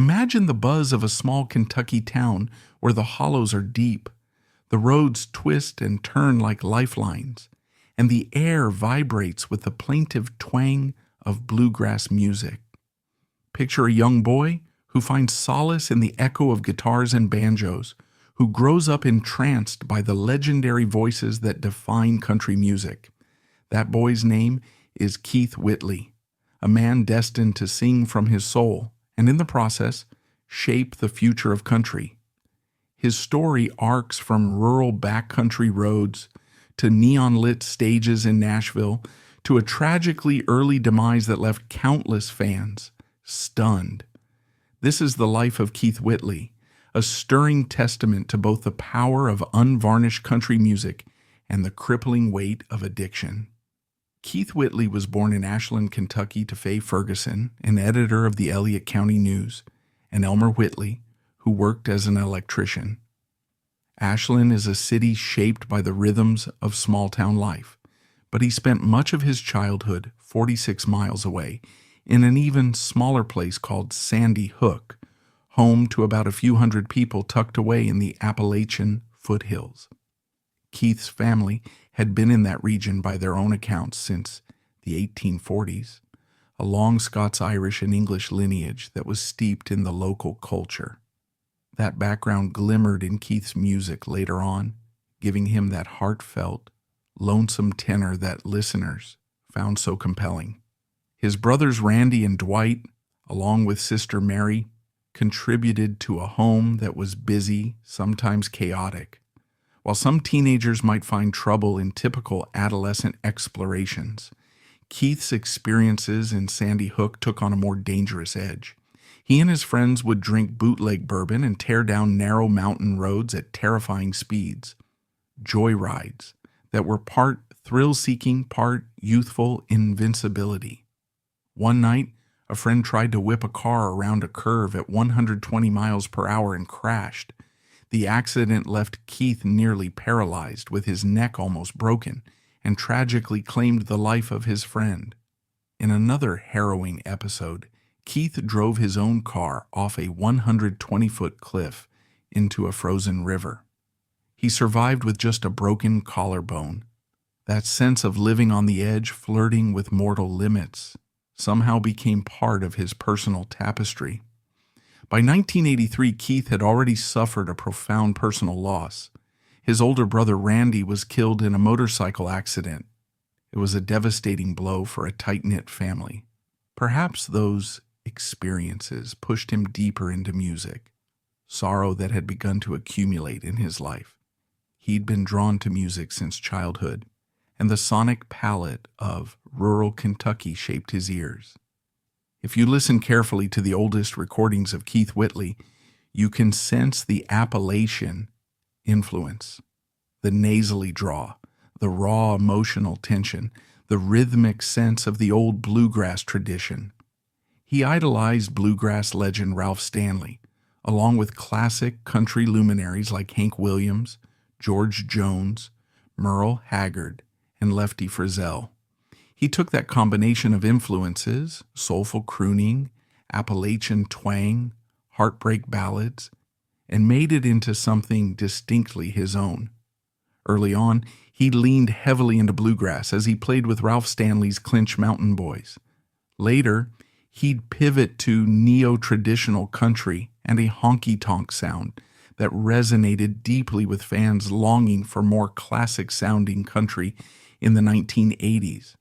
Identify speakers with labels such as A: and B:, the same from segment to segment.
A: Imagine the buzz of a small Kentucky town where the hollows are deep, the roads twist and turn like lifelines, and the air vibrates with the plaintive twang of bluegrass music. Picture a young boy who finds solace in the echo of guitars and banjos, who grows up entranced by the legendary voices that define country music. That boy's name is Keith Whitley, a man destined to sing from his soul and in the process shape the future of country. His story arcs from rural backcountry roads to neon-lit stages in Nashville to a tragically early demise that left countless fans stunned. This is the life of Keith Whitley, a stirring testament to both the power of unvarnished country music and the crippling weight of addiction. Keith Whitley was born in Ashland, Kentucky to Faye Ferguson, an editor of the Elliott County News, and Elmer Whitley, who worked as an electrician. Ashland is a city shaped by the rhythms of small-town life, but he spent much of his childhood 46 miles away in an even smaller place called Sandy Hook, home to about a few hundred people tucked away in the Appalachian foothills. Keith's family had been in that region by their own accounts since the 1840s, a long Scots-Irish and English lineage that was steeped in the local culture. That background glimmered in Keith's music later on, giving him that heartfelt, lonesome tenor that listeners found so compelling. His brothers Randy and Dwight, along with sister Mary, contributed to a home that was busy, sometimes chaotic. While some teenagers might find trouble in typical adolescent explorations, Keith's experiences in Sandy Hook took on a more dangerous edge. He and his friends would drink bootleg bourbon and tear down narrow mountain roads at terrifying speeds. Joyrides that were part thrill-seeking, part youthful invincibility. One night, a friend tried to whip a car around a curve at 120 miles per hour and crashed. The accident left Keith nearly paralyzed, with his neck almost broken, and tragically claimed the life of his friend. In another harrowing episode, Keith drove his own car off a 120-foot cliff into a frozen river. He survived with just a broken collarbone. That sense of living on the edge, flirting with mortal limits, somehow became part of his personal tapestry. By 1983, Keith had already suffered a profound personal loss. His older brother Randy was killed in a motorcycle accident. It was a devastating blow for a tight-knit family. Perhaps those experiences pushed him deeper into music, sorrow that had begun to accumulate in his life. He'd been drawn to music since childhood, and the sonic palette of rural Kentucky shaped his ears. If you listen carefully to the oldest recordings of Keith Whitley, you can sense the Appalachian influence, the nasally draw, the raw emotional tension, the rhythmic sense of the old bluegrass tradition. He idolized bluegrass legend Ralph Stanley, along with classic country luminaries like Hank Williams, George Jones, Merle Haggard, and Lefty Frizzell. He took that combination of influences, soulful crooning, Appalachian twang, heartbreak ballads, and made it into something distinctly his own. Early on, he leaned heavily into bluegrass as he played with Ralph Stanley's Clinch Mountain Boys. Later, he'd pivot to neo-traditional country and a honky-tonk sound that resonated deeply with fans longing for more classic-sounding country in the 1980s.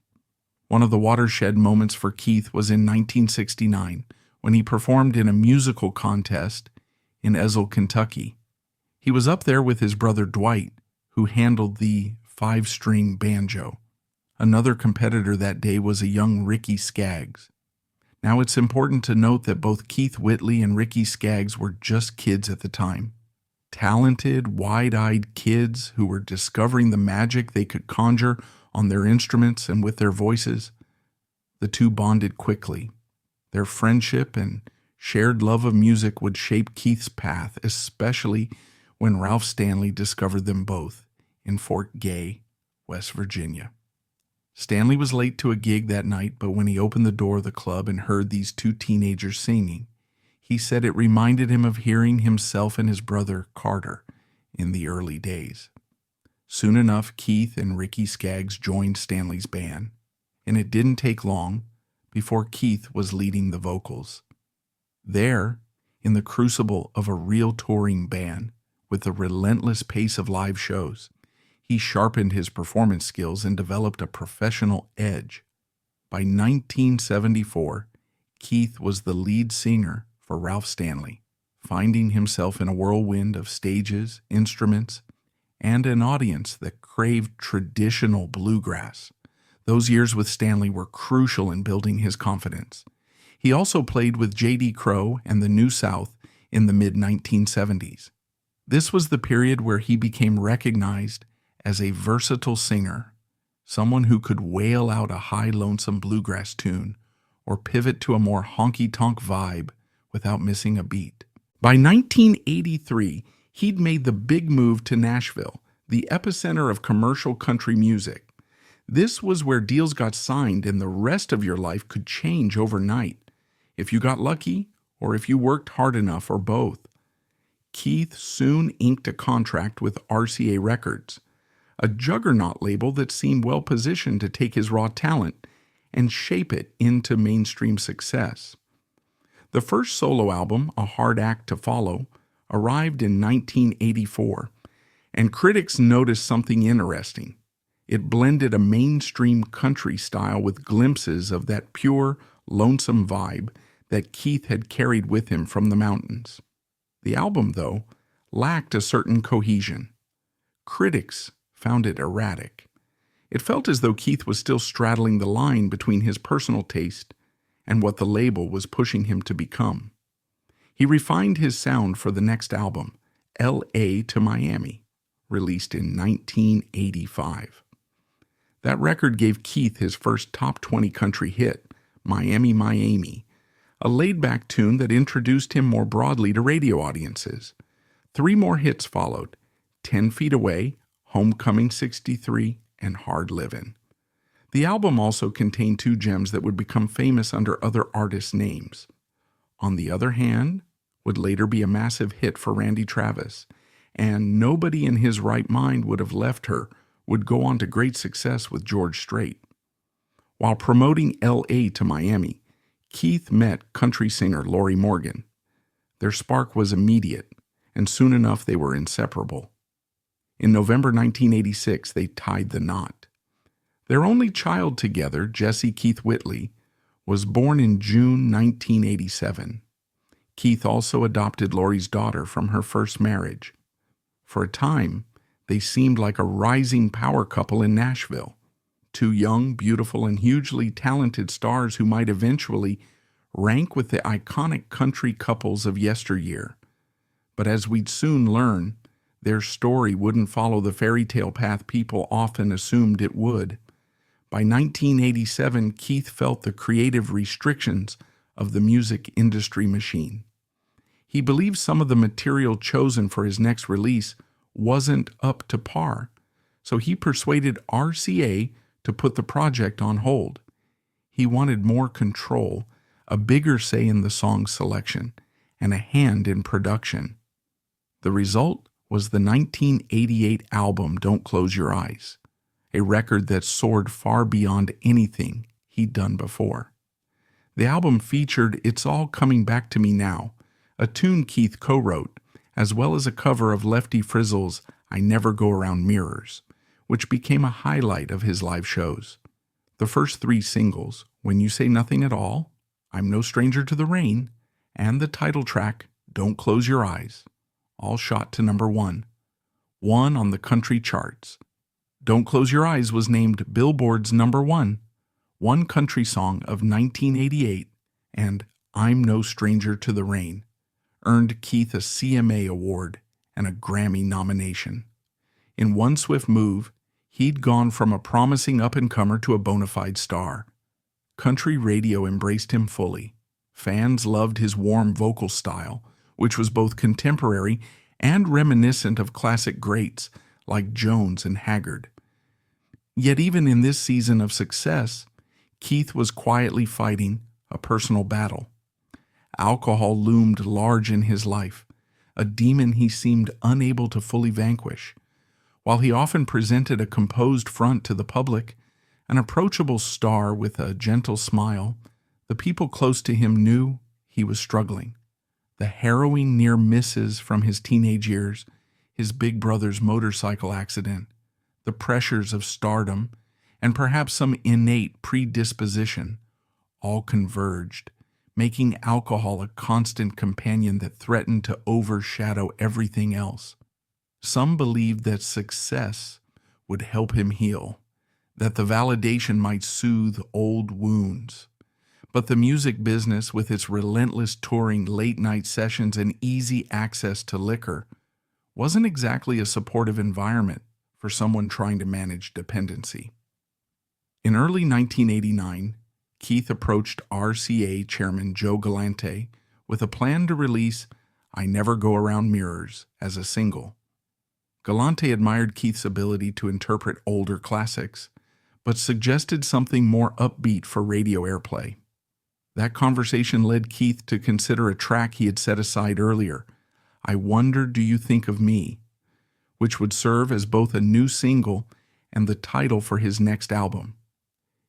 A: One of the watershed moments for Keith was in 1969 when he performed in a musical contest in Ezel, Kentucky. He was up there with his brother Dwight, who handled the 5-string banjo. Another competitor that day was a young Ricky Skaggs. Now it's important to note that both Keith Whitley and Ricky Skaggs were just kids at the time. Talented, wide-eyed kids who were discovering the magic they could conjure on their instruments and with their voices. The two bonded quickly. Their friendship and shared love of music would shape Keith's path, especially when Ralph Stanley discovered them both in Fort Gay, West Virginia. Stanley was late to a gig that night, but when he opened the door of the club and heard these two teenagers singing, He said it reminded him of hearing himself and his brother Carter in the early days. Soon enough, Keith and Ricky Skaggs joined Stanley's band, and it didn't take long before Keith was leading the vocals. There, in the crucible of a real touring band with the relentless pace of live shows, he sharpened his performance skills and developed a professional edge. By 1974, Keith was the lead singer for Ralph Stanley, finding himself in a whirlwind of stages, instruments, and an audience that craved traditional bluegrass. Those years with Stanley were crucial in building his confidence. He also played with J.D. Crowe and the New South in the mid-1970s. This was the period where he became recognized as a versatile singer, someone who could wail out a high lonesome bluegrass tune or pivot to a more honky-tonk vibe without missing a beat. By 1983, he'd made the big move to Nashville, the epicenter of commercial country music. This was where deals got signed and the rest of your life could change overnight, if you got lucky or if you worked hard enough, or both. Keith soon inked a contract with RCA Records, a juggernaut label that seemed well positioned to take his raw talent and shape it into mainstream success. The first solo album, A Hard Act to Follow, arrived in 1984, and critics noticed something interesting. It blended a mainstream country style with glimpses of that pure, lonesome vibe that Keith had carried with him from the mountains. The album, though, lacked a certain cohesion. Critics found it erratic. It felt as though Keith was still straddling the line between his personal taste and what the label was pushing him to become. He refined his sound for the next album, L.A. to Miami, released in 1985. That record gave Keith his first top 20 country hit, Miami, Miami, a laid-back tune that introduced him more broadly to radio audiences. 3 more hits followed, 10 Feet Away, Homecoming 63, and Hard Livin'. The album also contained 2 gems that would become famous under other artists' names. On the Other Hand would later be a massive hit for Randy Travis, and Nobody in His Right Mind Would Have Left Her would go on to great success with George Strait. While promoting L.A. to Miami, Keith met country singer Lorrie Morgan. Their spark was immediate, and soon enough they were inseparable. In November 1986, they tied the knot. Their only child together, Jesse Keith Whitley, was born in June 1987. Keith also adopted Lorrie's daughter from her first marriage. For a time, they seemed like a rising power couple in Nashville. 2 young, beautiful, and hugely talented stars who might eventually rank with the iconic country couples of yesteryear. But as we'd soon learn, their story wouldn't follow the fairy tale path people often assumed it would. By 1987, Keith felt the creative restrictions of the music industry machine. He believed some of the material chosen for his next release wasn't up to par, so he persuaded RCA to put the project on hold. He wanted more control, a bigger say in the song selection, and a hand in production. The result was the 1988 album Don't Close Your Eyes, a record that soared far beyond anything he'd done before. The album featured It's All Coming Back to Me Now, a tune Keith co-wrote, as well as a cover of Lefty Frizzle's I Never Go Around Mirrors, which became a highlight of his live shows. The first 3 singles, When You Say Nothing at All, I'm No Stranger to the Rain, and the title track, Don't Close Your Eyes, all shot to number 1 on the country charts. Don't Close Your Eyes was named Billboard's number 1 country song of 1988, and I'm No Stranger to the Rain earned Keith a CMA award and a Grammy nomination. In one swift move, he'd gone from a promising up-and-comer to a bona fide star. Country radio embraced him fully. Fans loved his warm vocal style, which was both contemporary and reminiscent of classic greats like Jones and Haggard. Yet even in this season of success, Keith was quietly fighting a personal battle. Alcohol loomed large in his life, a demon he seemed unable to fully vanquish. While he often presented a composed front to the public, an approachable star with a gentle smile, the people close to him knew he was struggling. The harrowing near misses from his teenage years, his big brother's motorcycle accident, the pressures of stardom, and perhaps some innate predisposition, all converged, making alcohol a constant companion that threatened to overshadow everything else. Some believed that success would help him heal, that the validation might soothe old wounds. But the music business, with its relentless touring, late-night sessions, and easy access to liquor, wasn't exactly a supportive environment for someone trying to manage dependency. In early 1989, Keith approached RCA Chairman Joe Galante with a plan to release I Never Go Around Mirrors as a single. Galante admired Keith's ability to interpret older classics, but suggested something more upbeat for radio airplay. That conversation led Keith to consider a track he had set aside earlier, I Wonder Do You Think of Me, which would serve as both a new single and the title for his next album.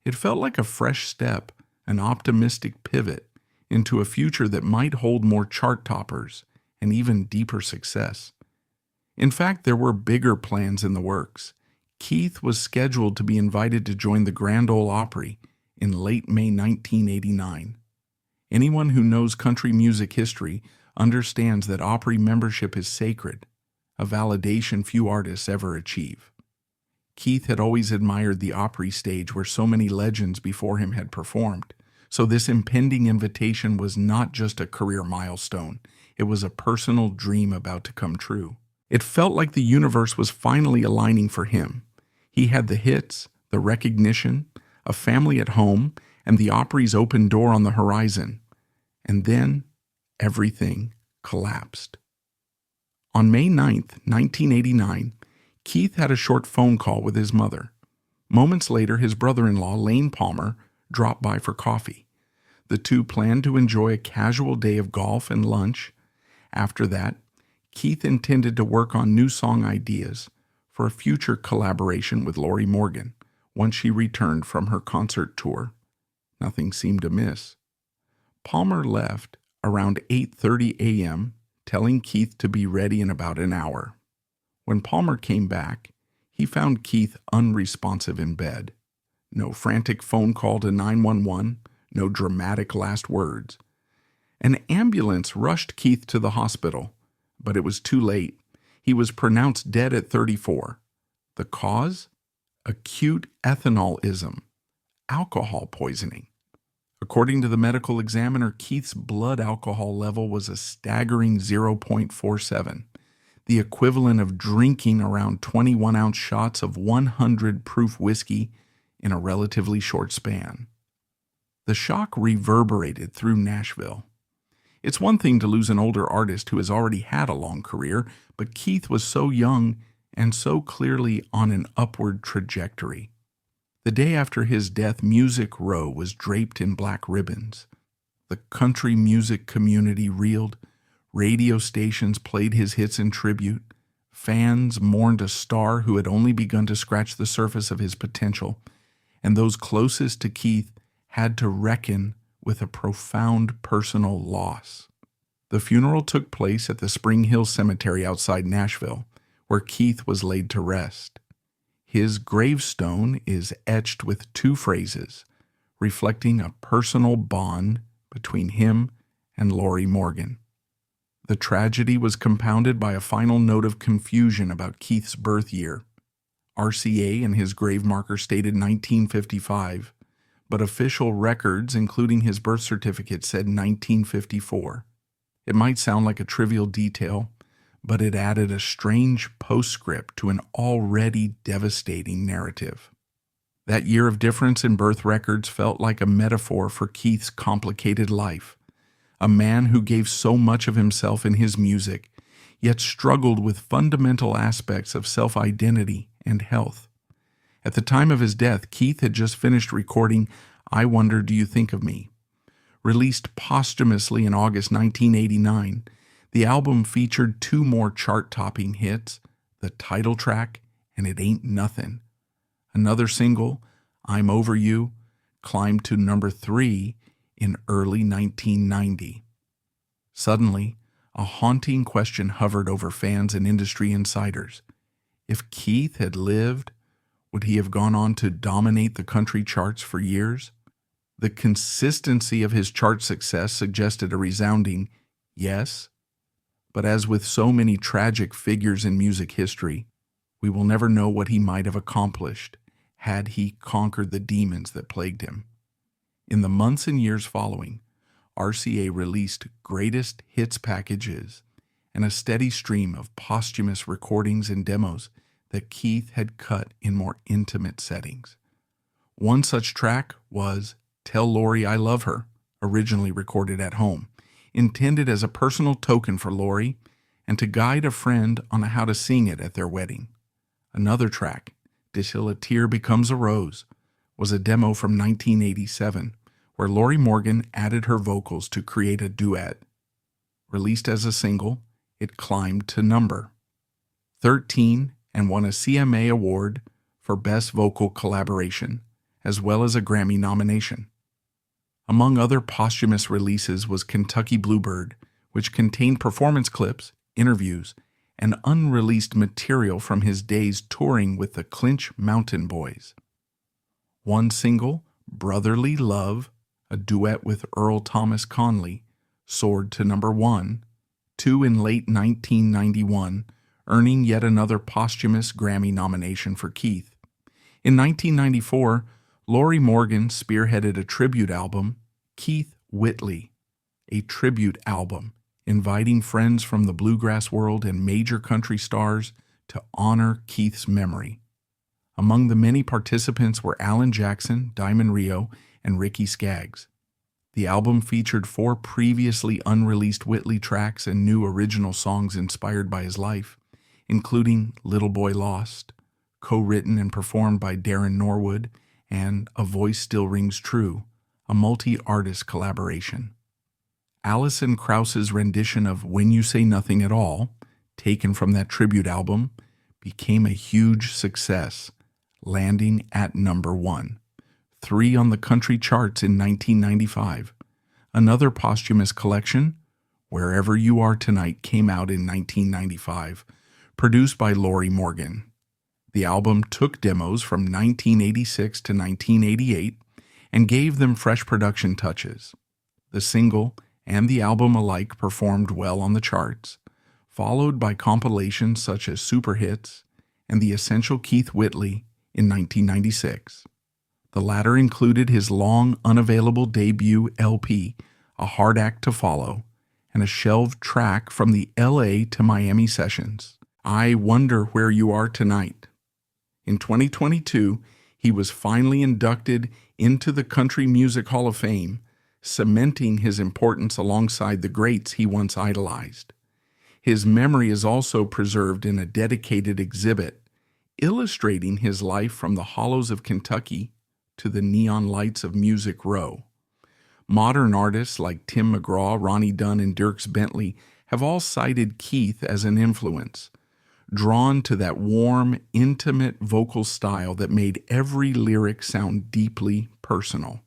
A: It felt like a fresh step, an optimistic pivot into a future that might hold more chart toppers and even deeper success. In fact, there were bigger plans in the works. Keith was scheduled to be invited to join the Grand Ole Opry in late May 1989. Anyone who knows country music history understands that Opry membership is sacred, a validation few artists ever achieve. Keith had always admired the Opry stage where so many legends before him had performed, so this impending invitation was not just a career milestone, it was a personal dream about to come true. It felt like the universe was finally aligning for him. He had the hits, the recognition, a family at home, and the Opry's open door on the horizon. And then everything collapsed. On May 9th, 1989, Keith had a short phone call with his mother. Moments later, his brother-in-law, Lane Palmer, dropped by for coffee. The two planned to enjoy a casual day of golf and lunch. After that, Keith intended to work on new song ideas for a future collaboration with Lori Morgan once she returned from her concert tour. Nothing seemed amiss. Palmer left around 8:30 a.m., telling Keith to be ready in about an hour. When Palmer came back, he found Keith unresponsive in bed. No frantic phone call to 911, no dramatic last words. An ambulance rushed Keith to the hospital, but it was too late. He was pronounced dead at 34. The cause? Acute ethanolism, alcohol poisoning. According to the medical examiner, Keith's blood alcohol level was a staggering 0.47, the equivalent of drinking around 21-ounce shots of 100 proof whiskey in a relatively short span. The shock reverberated through Nashville. It's one thing to lose an older artist who has already had a long career, but Keith was so young and so clearly on an upward trajectory. The day after his death, Music Row was draped in black ribbons. The country music community reeled. Radio stations played his hits in tribute. Fans mourned a star who had only begun to scratch the surface of his potential. And those closest to Keith had to reckon with a profound personal loss. The funeral took place at the Spring Hill Cemetery outside Nashville, where Keith was laid to rest. His gravestone is etched with two phrases, reflecting a personal bond between him and Lori Morgan. The tragedy was compounded by a final note of confusion about Keith's birth year. RCA and his grave marker stated 1955, but official records, including his birth certificate, said 1954. It might sound like a trivial detail, but it added a strange postscript to an already devastating narrative. That year of difference in birth records felt like a metaphor for Keith's complicated life, a man who gave so much of himself in his music, yet struggled with fundamental aspects of self-identity and health. At the time of his death, Keith had just finished recording I Wonder Do You Think of Me, Released posthumously in August 1989, the album featured two more chart-topping hits, the title track and It Ain't Nothin'. Another single, I'm Over You, climbed to number 3 in early 1990. Suddenly, a haunting question hovered over fans and industry insiders. If Keith had lived, would he have gone on to dominate the country charts for years? The consistency of his chart success suggested a resounding yes, but as with so many tragic figures in music history, we will never know what he might have accomplished had he conquered the demons that plagued him. In the months and years following, RCA released greatest hits packages and a steady stream of posthumous recordings and demos that Keith had cut in more intimate settings. One such track was Tell Lori I Love Her, originally recorded at home, intended as a personal token for Lori and to guide a friend on how to sing it at their wedding. Another track, Till a Tear Becomes a Rose, was a demo from 1987, where Lori Morgan added her vocals to create a duet. Released as a single, it climbed to number 13 and won a CMA award for Best Vocal Collaboration, as well as a Grammy nomination. Among other posthumous releases was Kentucky Bluebird, which contained performance clips, interviews, and unreleased material from his days touring with the Clinch Mountain Boys. One single, Brotherly Love, a duet with Earl Thomas Conley, soared to number 1, 2 in late 1991, earning yet another posthumous Grammy nomination for Keith. In 1994, Lori Morgan spearheaded a tribute album, Keith Whitley, a tribute album inviting friends from the bluegrass world and major country stars to honor Keith's memory. Among the many participants were Alan Jackson, Diamond Rio, and Ricky Skaggs. The album featured 4 previously unreleased Whitley tracks and new original songs inspired by his life, including Little Boy Lost, co-written and performed by Darren Norwood, and A Voice Still Rings True, a multi-artist collaboration. Alison Krauss's rendition of When You Say Nothing at All, taken from that tribute album, became a huge success, landing at number 1, 3 on the country charts in 1995. Another posthumous collection, Wherever You Are Tonight, came out in 1995, produced by Lori Morgan. The album took demos from 1986 to 1988 and gave them fresh production touches. The single and the album alike performed well on the charts, followed by compilations such as Super Hits and The Essential Keith Whitley in 1996. The latter included his long unavailable debut LP, A Hard Act to Follow, and a shelved track from the LA to Miami sessions, I Wonder Where You Are Tonight. In 2022, he was finally inducted into the Country Music Hall of Fame, cementing his importance alongside the greats he once idolized. His memory is also preserved in a dedicated exhibit, illustrating his life from the hollows of Kentucky to the neon lights of Music Row. Modern artists like Tim McGraw, Ronnie Dunn, and Dierks Bentley have all cited Keith as an influence, drawn to that warm, intimate vocal style that made every lyric sound deeply personal.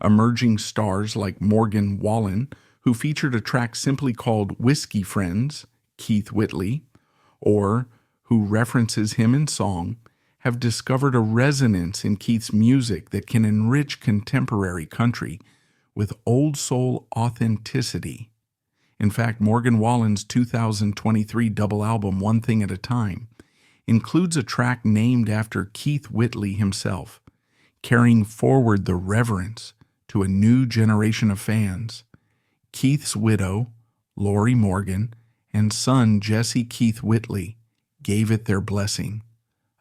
A: Emerging stars like Morgan Wallen, who featured a track simply called Whiskey Friends, Keith Whitley, or who references him in song, have discovered a resonance in Keith's music that can enrich contemporary country with old soul authenticity. In fact, Morgan Wallen's 2023 double album, One Thing at a Time, includes a track named after Keith Whitley himself, carrying forward the reverence to a new generation of fans. Keith's widow, Lori Morgan, and son, Jesse Keith Whitley, gave it their blessing,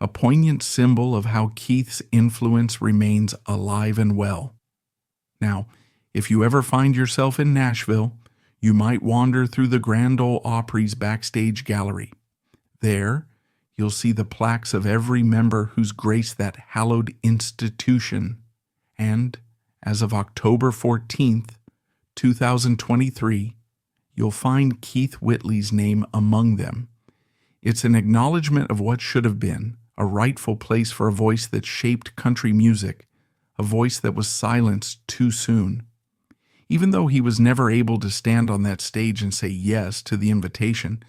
A: a poignant symbol of how Keith's influence remains alive and well. Now, if you ever find yourself in Nashville, you might wander through the Grand Ole Opry's backstage gallery. There, you'll see the plaques of every member who's graced that hallowed institution. And, as of October 14th, 2023, you'll find Keith Whitley's name among them. It's an acknowledgement of what should have been, a rightful place for a voice that shaped country music, a voice that was silenced too soon. Even though he was never able to stand on that stage and say yes to the invitation,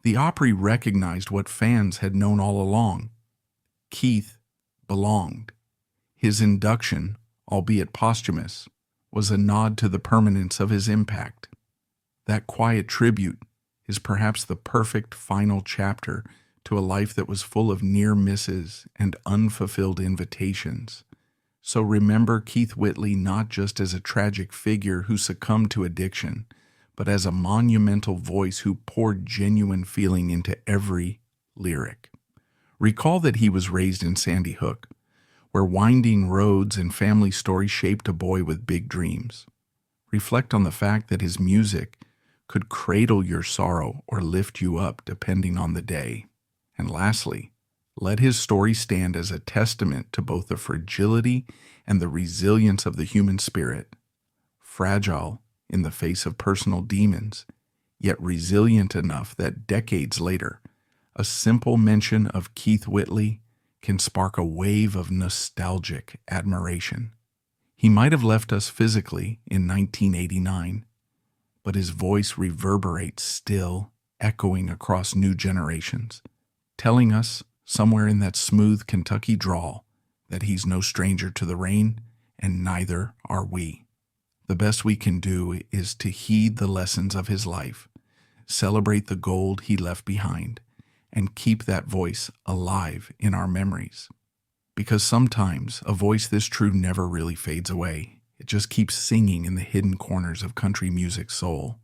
A: the Opry recognized what fans had known all along. Keith belonged. His induction, albeit posthumous, was a nod to the permanence of his impact. That quiet tribute is perhaps the perfect final chapter to a life that was full of near misses and unfulfilled invitations. So remember Keith Whitley not just as a tragic figure who succumbed to addiction, but as a monumental voice who poured genuine feeling into every lyric. Recall that he was raised in Sandy Hook, where winding roads and family stories shaped a boy with big dreams. Reflect on the fact that his music could cradle your sorrow or lift you up depending on the day. And lastly, let his story stand as a testament to both the fragility and the resilience of the human spirit. Fragile in the face of personal demons, yet resilient enough that decades later, a simple mention of Keith Whitley can spark a wave of nostalgic admiration. He might have left us physically in 1989, but his voice reverberates still, echoing across new generations, telling us, somewhere in that smooth Kentucky drawl, that he's no stranger to the rain, and neither are we. The best we can do is to heed the lessons of his life, celebrate the gold he left behind, and keep that voice alive in our memories. Because sometimes a voice this true never really fades away. It just keeps singing in the hidden corners of country music's soul.